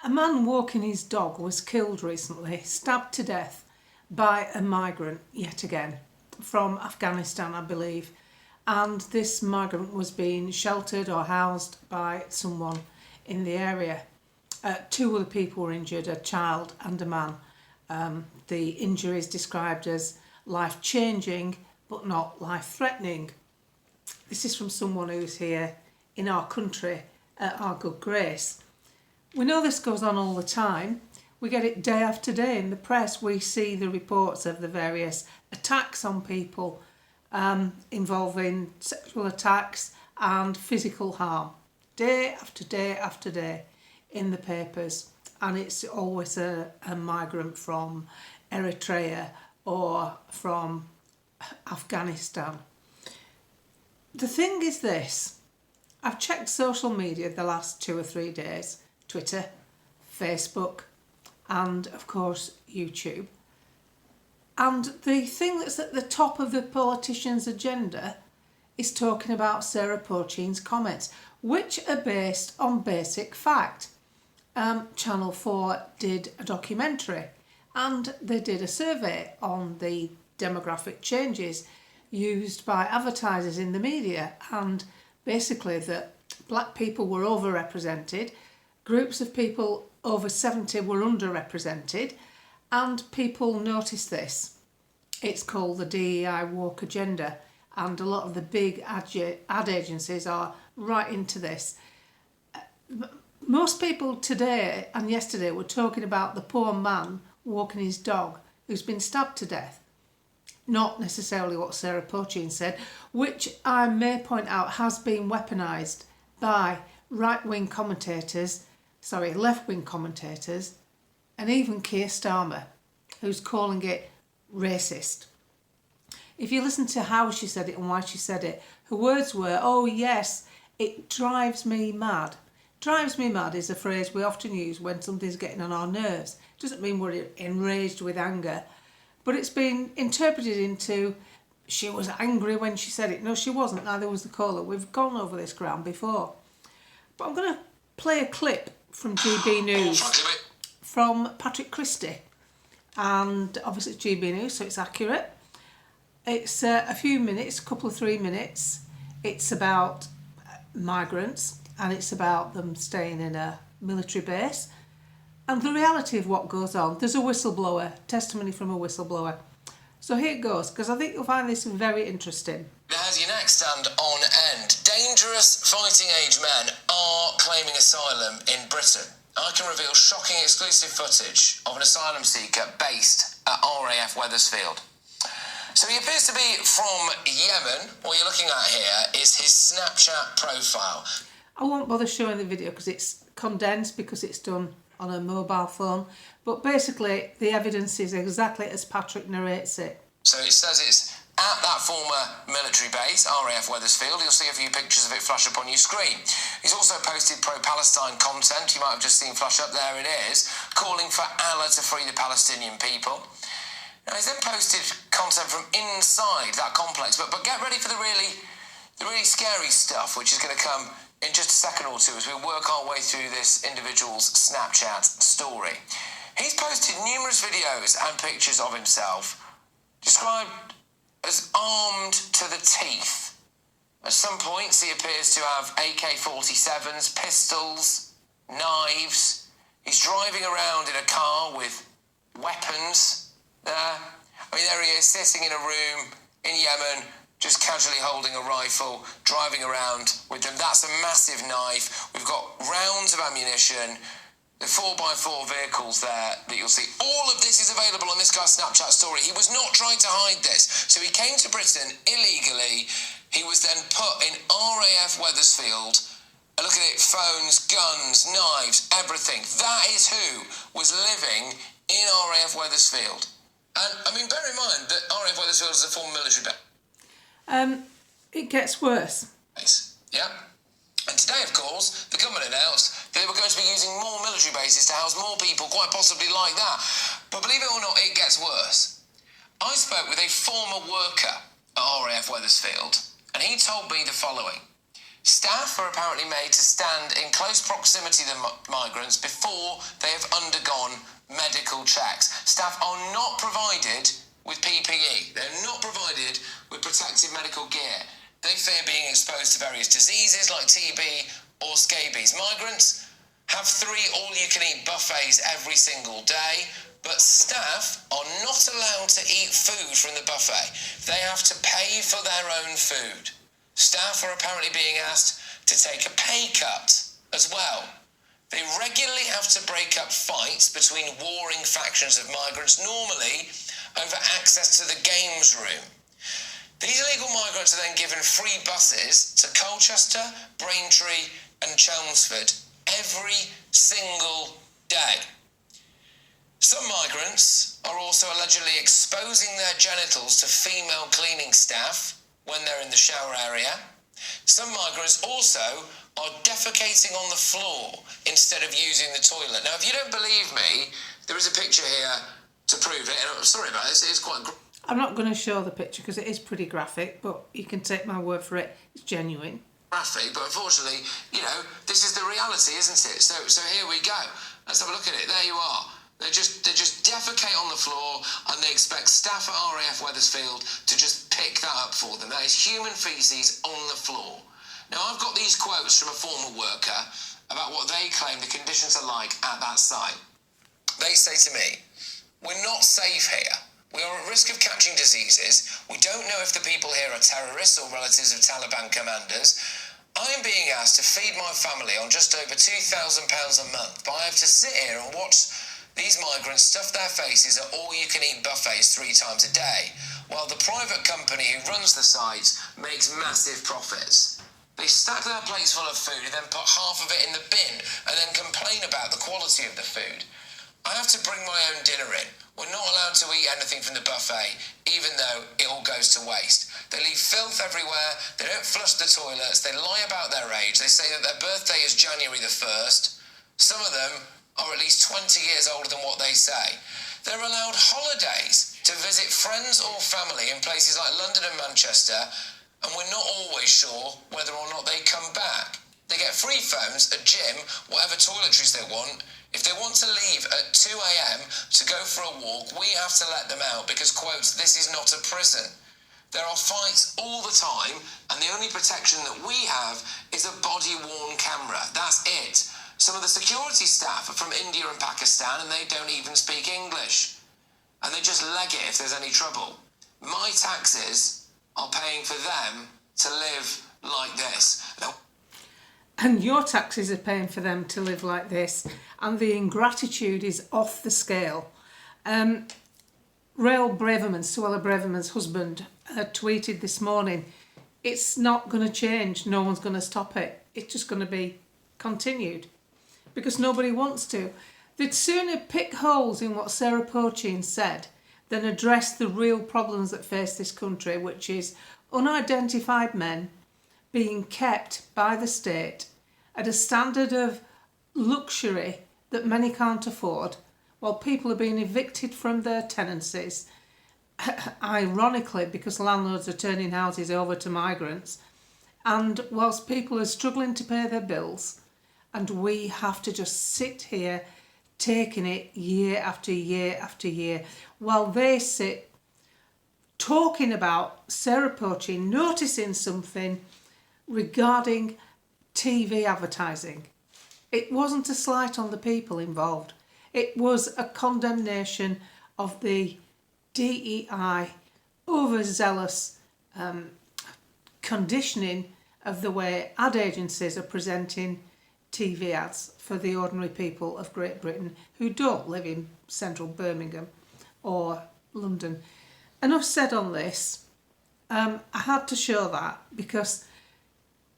A man walking his dog was killed recently, stabbed to death by a migrant yet again, from Afghanistan, I believe. And this migrant was being sheltered or housed by someone in the area. Two other people were injured, a child and a man. The injury is described as life-changing but not life-threatening. This is from someone who's here in our country at our good grace. We know this goes on all the time. We get it day after day in the press. We see the reports of the various attacks on people involving sexual attacks and physical harm. Day after day after day in the papers. And it's always a migrant from Eritrea or from Afghanistan. The thing is this. I've checked social media the last 2 or 3 days. Twitter, Facebook, and of course YouTube. And the thing that's at the top of the politician's agenda is talking about Sarah Pocheen's comments, which are based on basic fact. Channel 4 did a documentary and they did a survey on the demographic changes used by advertisers in the media, and basically that black people were overrepresented, groups of people over 70 were underrepresented, and people noticed this. It's called the DEI woke agenda, and a lot of the big ad agencies are right into this. Most people today and yesterday were talking about the poor man walking his dog who's been stabbed to death. Not necessarily what Sarah Pocheen said, which I may point out has been weaponised by left-wing commentators, and even Keir Starmer, who's calling it racist. If you listen to how she said it and why she said it, her words were, "Oh yes, it drives me mad." Drives me mad is a phrase we often use when something's getting on our nerves. It doesn't mean we're enraged with anger, but it's been interpreted into she was angry when she said it. No, she wasn't. Neither was the caller. We've gone over this ground before. But I'm going to play a clip from GB News from Patrick Christie. And obviously it's GB News, so it's accurate. It's a few minutes, a couple of 3 minutes. It's about migrants and it's about them staying in a military base and the reality of what goes on. There's a whistleblower, testimony from a whistleblower. So here it goes, because I think you'll find this very interesting. Has your neck stand on end. Dangerous fighting age men are claiming asylum in Britain. I can reveal shocking exclusive footage of an asylum seeker based at RAF Wethersfield. So he appears to be from Yemen. What you're looking at here is his Snapchat profile. I won't bother showing the video because it's condensed, because it's done on a mobile phone. But basically, the evidence is exactly as Patrick narrates it. So it says it's at that former military base, RAF Wethersfield. You'll see a few pictures of it flash up on your screen. He's also posted pro-Palestine content. You might have just seen flash up. There it is, calling for Allah to free the Palestinian people. Now, he's then posted content from inside that complex. But get ready for the really scary stuff, which is going to come in just a second or two as we work our way through this individual's Snapchat story. He's posted numerous videos and pictures of himself described as armed to the teeth. At some points, he appears to have AK-47s, pistols, knives. He's driving around in a car with weapons there. There he is, sitting in a room in Yemen, just casually holding a rifle, driving around with them. That's a massive knife. We've got rounds of ammunition. The 4x4 vehicles there that you'll see. All of this is available on this guy's Snapchat story. He was not trying to hide this. So he came to Britain illegally. He was then put in RAF Wethersfield. Look at it, phones, guns, knives, everything. That is who was living in RAF Wethersfield. And, bear in mind that RAF Wethersfield is a former military base. It gets worse. Yeah. And today, of course, the government announced that they were going to be using more military bases to house more people, quite possibly like that. But believe it or not, it gets worse. I spoke with a former worker at RAF Wethersfield, and he told me the following. Staff are apparently made to stand in close proximity to the migrants before they have undergone medical checks. Staff are not provided with PPE. They're not provided with protective medical gear. They fear being exposed to various diseases like TB or scabies. Migrants have 3 all-you-can-eat buffets every single day, but staff are not allowed to eat food from the buffet. They have to pay for their own food. Staff are apparently being asked to take a pay cut as well. They regularly have to break up fights between warring factions of migrants, normally over access to the games room. These illegal migrants are then given free buses to Colchester, Braintree and Chelmsford every single day. Some migrants are also allegedly exposing their genitals to female cleaning staff when they're in the shower area. Some migrants also are defecating on the floor instead of using the toilet. Now, if you don't believe me, there is a picture here to prove it. And I'm sorry about this, it is quite... I'm not going to show the picture because it is pretty graphic, but you can take my word for it, it's genuine. Graphic, but unfortunately, you know, this is the reality, isn't it? So here we go. Let's have a look at it. There you are. They just defecate on the floor and they expect staff at RAF Wethersfield to just pick that up for them. That is human faeces on the floor. Now, I've got these quotes from a former worker about what they claim the conditions are like at that site. They say to me, "We're not safe here. We are at risk of catching diseases. We don't know if the people here are terrorists or relatives of Taliban commanders. I am being asked to feed my family on just over £2,000 a month, but I have to sit here and watch these migrants stuff their faces at all-you-can-eat buffets 3 times a day, while the private company who runs the site makes massive profits. They stack their plates full of food and then put half of it in the bin and then complain about the quality of the food. I have to bring my own dinner in. We're not allowed to eat anything from the buffet, even though it all goes to waste. They leave filth everywhere, they don't flush the toilets, they lie about their age, they say that their birthday is January the 1st. Some of them are at least 20 years older than what they say. They're allowed holidays to visit friends or family in places like London and Manchester, and we're not always sure whether or not they come back. They get free phones, a gym, whatever toiletries they want. If they want to leave at 2 a.m. to go for a walk, we have to let them out because, quotes, this is not a prison. There are fights all the time, and the only protection that we have is a body-worn camera. That's it. Some of the security staff are from India and Pakistan, and they don't even speak English. And they just leg it if there's any trouble. My taxes are paying for them to live like this. Now, and your taxes are paying for them to live like this, and the ingratitude is off the scale. Rael Braverman, Suella Braverman's husband, tweeted this morning, it's not going to change, no one's going to stop it, it's just going to be continued, because nobody wants to. They'd sooner pick holes in what Sarah Pochine said than address the real problems that face this country, which is unidentified men being kept by the state at a standard of luxury that many can't afford, while people are being evicted from their tenancies, ironically because landlords are turning houses over to migrants, and whilst people are struggling to pay their bills, and we have to just sit here taking it year after year after year, while they sit talking about Sarah Pochine noticing something regarding TV advertising. It wasn't a slight on the people involved. It was a condemnation of the DEI overzealous conditioning of the way ad agencies are presenting TV ads for the ordinary people of Great Britain who don't live in central Birmingham or London. Enough said on this. I had to show that because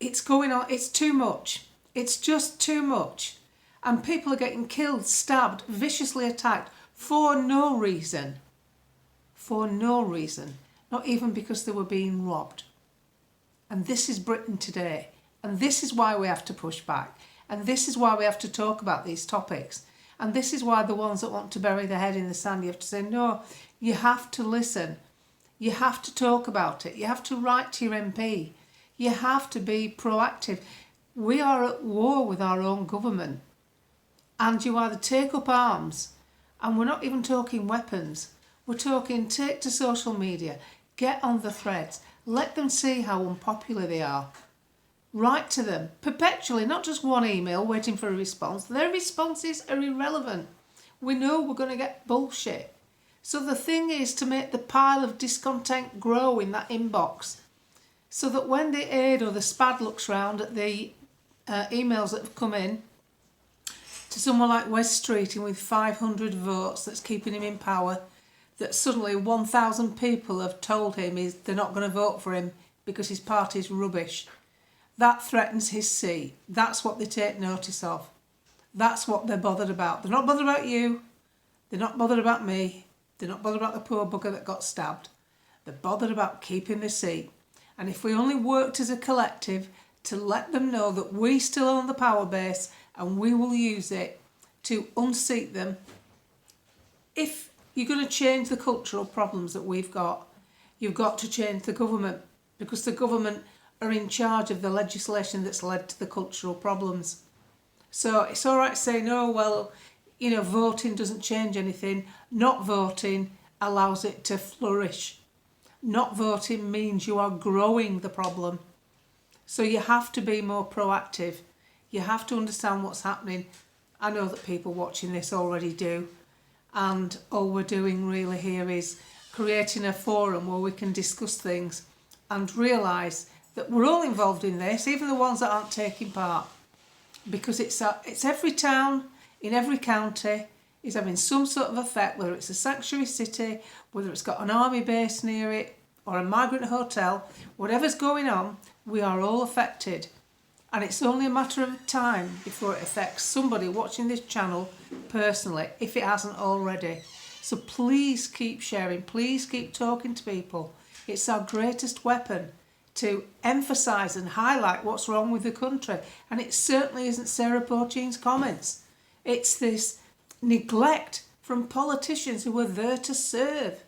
it's going on, it's too much. It's just too much. And people are getting killed, stabbed, viciously attacked for no reason. For no reason. Not even because they were being robbed. And this is Britain today. And this is why we have to push back. And this is why we have to talk about these topics. And this is why the ones that want to bury their head in the sand, you have to say, no, you have to listen. You have to talk about it. You have to write to your MP. You have to be proactive. We are at war with our own government, and you either take up arms, and we're not even talking weapons, we're talking take to social media, get on the threads, let them see how unpopular they are. Write to them perpetually, not just one email waiting for a response. Their responses are irrelevant. We know we're going to get bullshit. So the thing is to make the pile of discontent grow in that inbox, so that when the aide or the SPAD looks round at the emails that have come in to someone like Wes Streeting with 500 votes that's keeping him in power, that suddenly 1,000 people have told him they're not going to vote for him because his party's rubbish. That threatens his seat. That's what they take notice of. That's what they're bothered about. They're not bothered about you. They're not bothered about me. They're not bothered about the poor bugger that got stabbed. They're bothered about keeping the seat. And if we only worked as a collective to let them know that we still own the power base and we will use it to unseat them. If you're going to change the cultural problems that we've got, you've got to change the government, because the government are in charge of the legislation that's led to the cultural problems. So it's all right saying, oh, well, voting doesn't change anything. Not voting allows it to flourish. Not voting means you are growing the problem. So you have to be more proactive. You have to understand what's happening. I know that people watching this already do. And all we're doing really here is creating a forum where we can discuss things and realise that we're all involved in this, even the ones that aren't taking part. Because it's every town in every county is having some sort of effect, whether it's a sanctuary city, whether it's got an army base near it, or a migrant hotel, whatever's going on, we are all affected. And it's only a matter of time before it affects somebody watching this channel personally, if it hasn't already. So please keep sharing, please keep talking to people. It's our greatest weapon to emphasise and highlight what's wrong with the country. And it certainly isn't Sarah Pocheen's comments. It's this neglect from politicians who are there to serve.